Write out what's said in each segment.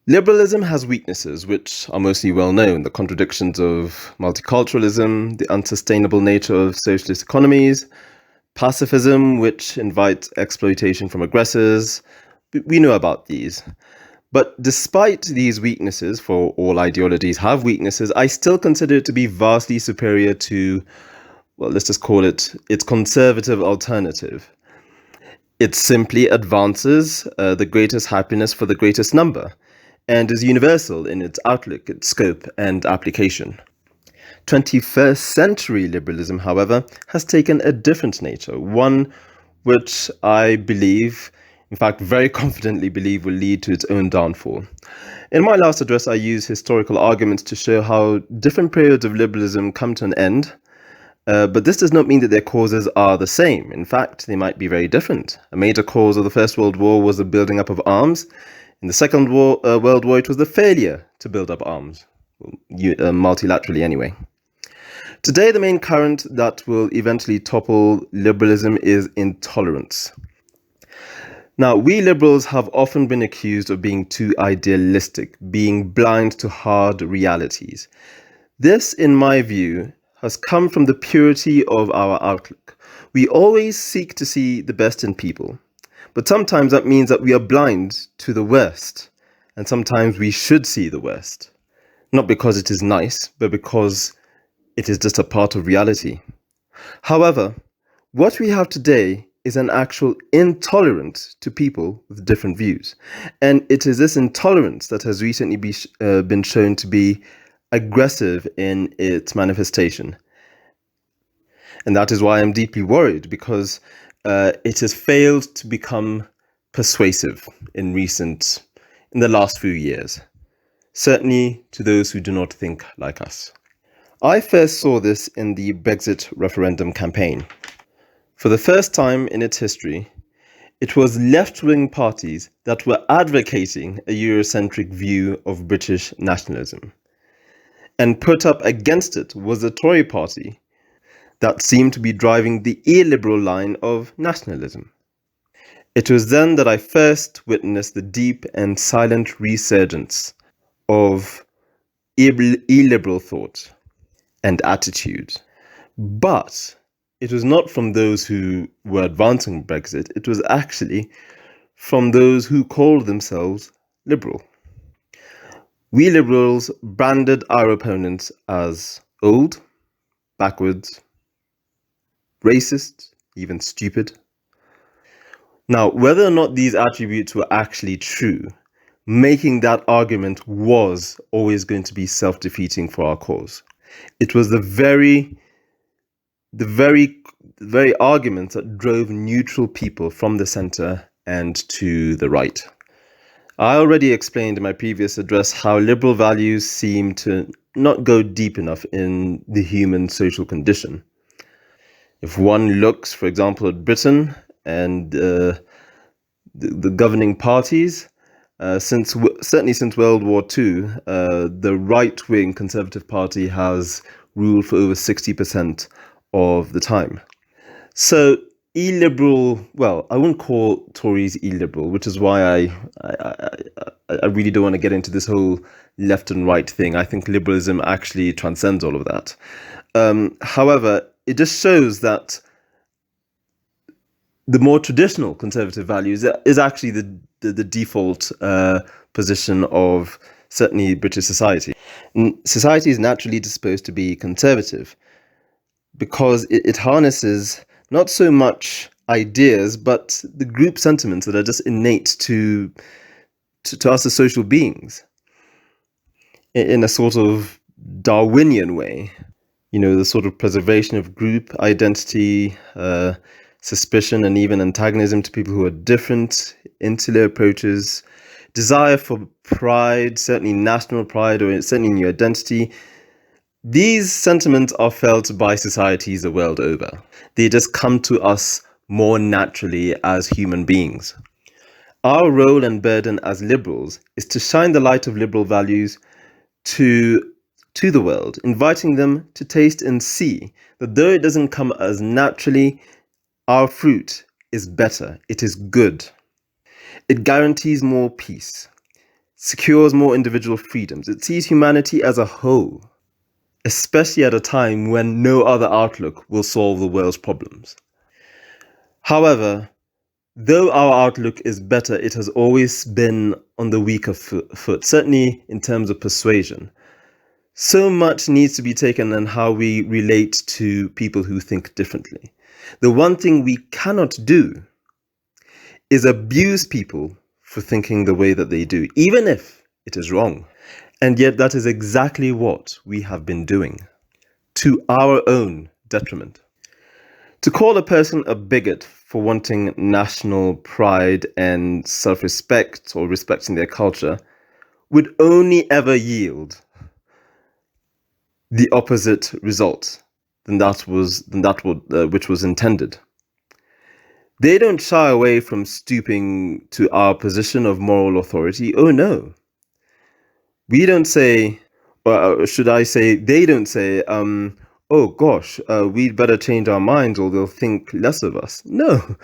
Liberalism has weaknesses which are mostly well known: the contradictions of multiculturalism, the unsustainable nature of socialist economies, pacifism, which invites exploitation from aggressors. We know about these. But despite these weaknesses, for all ideologies have weaknesses, I still consider it to be vastly superior to, well, let's just call it its conservative alternative. It simply advances the greatest happiness for the greatest number and is universal in its outlook, its scope, and application. 21st century liberalism, however, has taken a different nature, one which I believe, in fact, very confidently believe, will lead to its own downfall. In my last address, I used historical arguments to show how different periods of liberalism come to an end, but this does not mean that their causes are the same. In fact, they might be very different. A major cause of the First World War was the building up of arms. In the Second World War, it was the failure to build up arms, multilaterally anyway. Today, the main current that will eventually topple liberalism is intolerance. Now, we liberals have often been accused of being too idealistic, being blind to hard realities. This, in my view, has come from the purity of our outlook. We always seek to see the best in people, but sometimes that means that we are blind to the worst, and sometimes we should see the worst. Not because it is nice, but because it is just a part of reality. However, what we have today is an actual intolerance to people with different views. And it is this intolerance that has recently been shown to be aggressive in its manifestation. And that is why I'm deeply worried, because it has failed to become persuasive in the last few years. Certainly to those who do not think like us. I first saw this in the Brexit referendum campaign. For the first time in its history, it was left-wing parties that were advocating a Eurocentric view of British nationalism. And put up against it was the Tory party that seemed to be driving the illiberal line of nationalism. It was then that I first witnessed the deep and silent resurgence of illiberal thought and attitude. But it was not from those who were advancing Brexit, it was actually from those who called themselves liberal. We liberals branded our opponents as old, backwards, racist, even stupid. Now, whether or not these attributes were actually true, making that argument was always going to be self-defeating for our cause. It was the very argument that drove neutral people from the center and to the right. I already explained in my previous address how liberal values seem to not go deep enough in the human social condition. If one looks, for example, at Britain and the governing parties, certainly since World War II, the right-wing Conservative Party has ruled for over 60% of the time. So illiberal, well, I wouldn't call Tories illiberal, which is why I really don't want to get into this whole left and right thing. I think liberalism actually transcends all of that. However, it just shows that the more traditional conservative values is actually the default position of certainly British society. And society is naturally disposed to be conservative because it harnesses not so much ideas, but the group sentiments that are just innate to us as social beings in a sort of Darwinian way. You know, the sort of preservation of group identity, suspicion and even antagonism to people who are different, insular approaches, desire for pride, certainly national pride or certainly new identity. These sentiments are felt by societies the world over. They just come to us more naturally as human beings. Our role and burden as liberals is to shine the light of liberal values to the world, inviting them to taste and see that though it doesn't come as naturally, our fruit is better. It is good. It guarantees more peace, secures more individual freedoms. It sees humanity as a whole, especially at a time when no other outlook will solve the world's problems. However, though our outlook is better, it has always been on the weaker foot, certainly in terms of persuasion. So much needs to be taken on how we relate to people who think differently. The one thing we cannot do is abuse people for thinking the way that they do, even if it is wrong. And yet that is exactly what we have been doing, to our own detriment. To call a person a bigot for wanting national pride and self-respect or respecting their culture would only ever yield the opposite result than which was intended. They don't shy away from stooping to our position of moral authority. Oh no. We don't say, or should I say, they don't say, oh gosh, we'd better change our minds or they'll think less of us. No,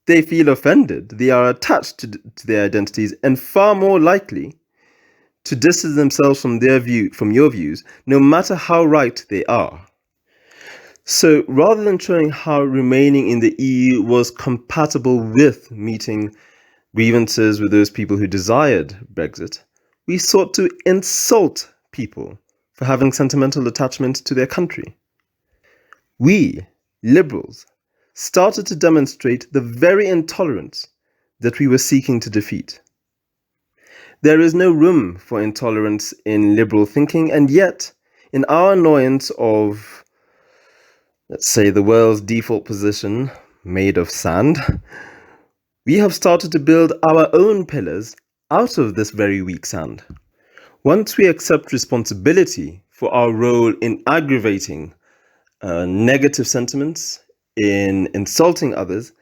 they feel offended. They are attached to their identities and far more likely to distance themselves from your views, no matter how right they are. So rather than showing how remaining in the EU was compatible with meeting grievances with those people who desired Brexit, we sought to insult people for having sentimental attachment to their country. We, liberals, started to demonstrate the very intolerance that we were seeking to defeat. There is no room for intolerance in liberal thinking, and yet, in our annoyance of, let's say, the world's default position made of sand, we have started to build our own pillars out of this very weak sand. Once we accept responsibility for our role in aggravating negative sentiments, in insulting others,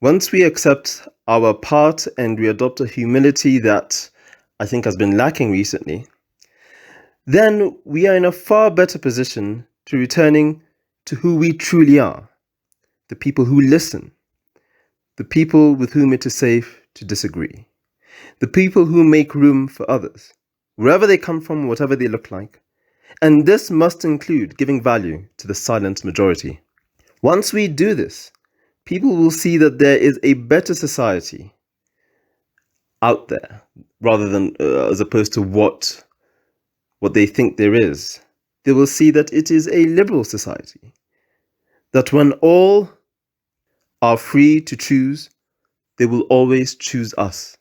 once we accept our part and we adopt a humility that I think has been lacking recently, then we are in a far better position to returning to who we truly are, the people who listen, the people with whom it is safe to disagree, the people who make room for others, wherever they come from, whatever they look like. And this must include giving value to the silent majority. Once we do this, people will see that there is a better society out there, rather than as opposed to what they think there is. They will see that it is a liberal society, that when all are free to choose, they will always choose us.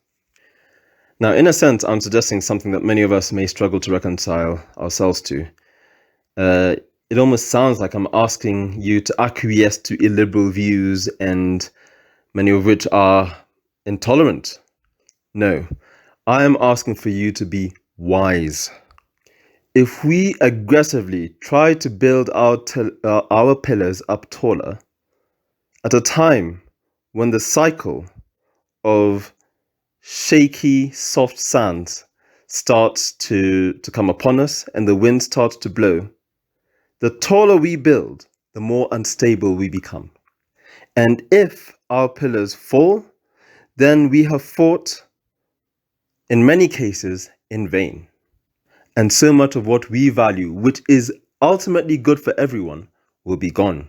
Now, in a sense, I'm suggesting something that many of us may struggle to reconcile ourselves to. It almost sounds like I'm asking you to acquiesce to illiberal views, and many of which are intolerant. No, I am asking for you to be wise. If we aggressively try to build our pillars up taller, at a time when the cycle of shaky, soft sands starts to come upon us and the wind starts to blow, the taller we build, the more unstable we become. And if our pillars fall, then we have fought, in many cases, in vain. And so much of what we value, which is ultimately good for everyone, will be gone.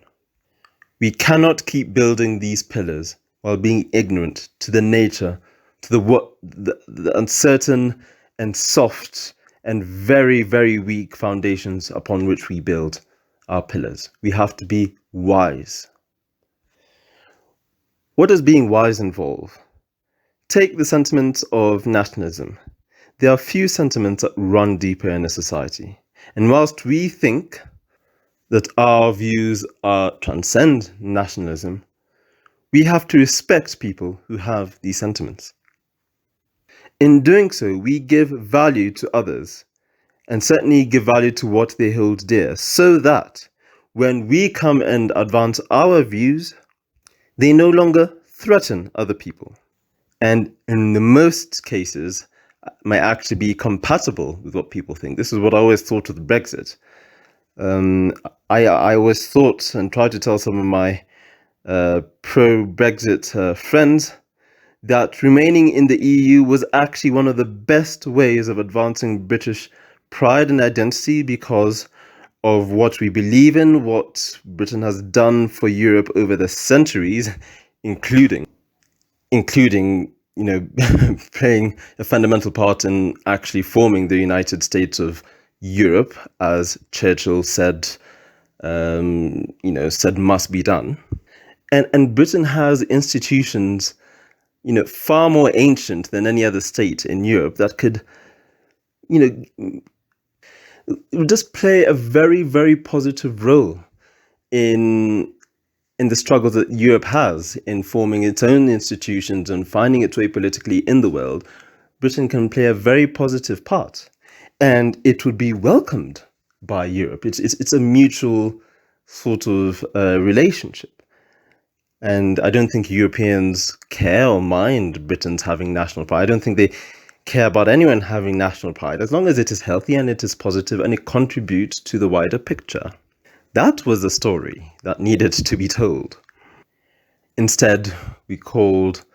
We cannot keep building these pillars while being ignorant to the nature, to the uncertain and soft and very, very weak foundations upon which we build our pillars. We have to be wise. What does being wise involve? Take the sentiment of nationalism. There are few sentiments that run deeper in a society. And whilst we think that our views transcend nationalism, we have to respect people who have these sentiments. In doing so, we give value to others, and certainly give value to what they hold dear, so that when we come and advance our views, they no longer threaten other people, and in the most cases might actually be compatible with what people think. This is what I always thought with Brexit. I always thought and tried to tell some of my pro-Brexit friends that remaining in the EU was actually one of the best ways of advancing British pride and identity because of what we believe in, what Britain has done for Europe over the centuries, including playing a fundamental part in actually forming the United States of Europe, as Churchill said, said must be done. And Britain has institutions, far more ancient than any other state in Europe that could, just play a very, very positive role in the struggle that Europe has in forming its own institutions and finding its way politically in the world. Britain can play a very positive part, and it would be welcomed by Europe. It's a mutual sort of relationship. And I don't think Europeans care or mind Britain's having national pride. I don't think they care about anyone having national pride, as long as it is healthy and it is positive and it contributes to the wider picture. That was the story that needed to be told. Instead, we called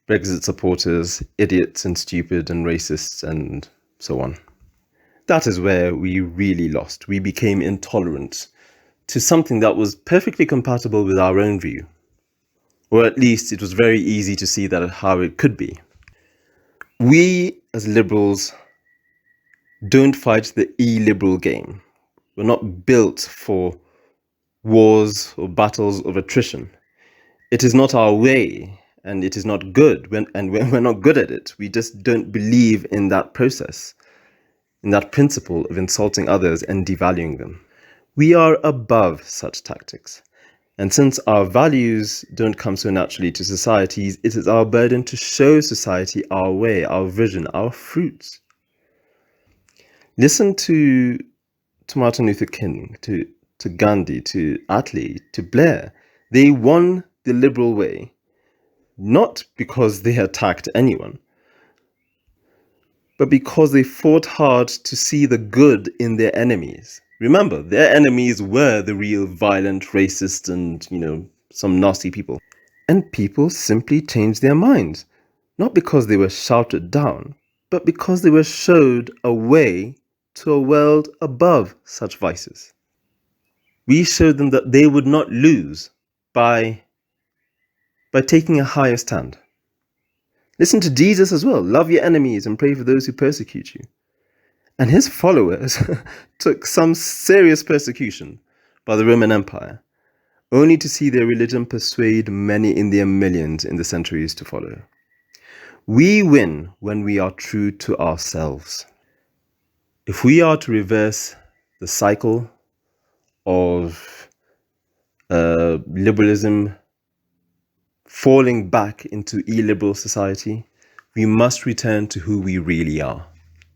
Brexit supporters idiots and stupid and racists and so on. That is where we really lost. We became intolerant to something that was perfectly compatible with our own view. Or at least it was very easy to see that how it could be. We, as liberals, don't fight the illiberal game. We're not built for wars or battles of attrition. It is not our way, and it is not good, and we're not good at it. We just don't believe in that process, in that principle of insulting others and devaluing them. We are above such tactics. And since our values don't come so naturally to societies, it is our burden to show society our way, our vision, our fruits. Listen to Martin Luther King, to Gandhi, to Attlee, to Blair. They won the liberal way, not because they attacked anyone, but because they fought hard to see the good in their enemies. Remember, their enemies were the real violent, racist, and, some nasty people. And people simply changed their minds, not because they were shouted down, but because they were showed a way to a world above such vices. We showed them that they would not lose by taking a higher stand. Listen to Jesus as well. Love your enemies and pray for those who persecute you. And his followers took some serious persecution by the Roman Empire, only to see their religion persuade many in their millions in the centuries to follow. We win when we are true to ourselves. If we are to reverse the cycle of liberalism falling back into illiberal society, we must return to who we really are.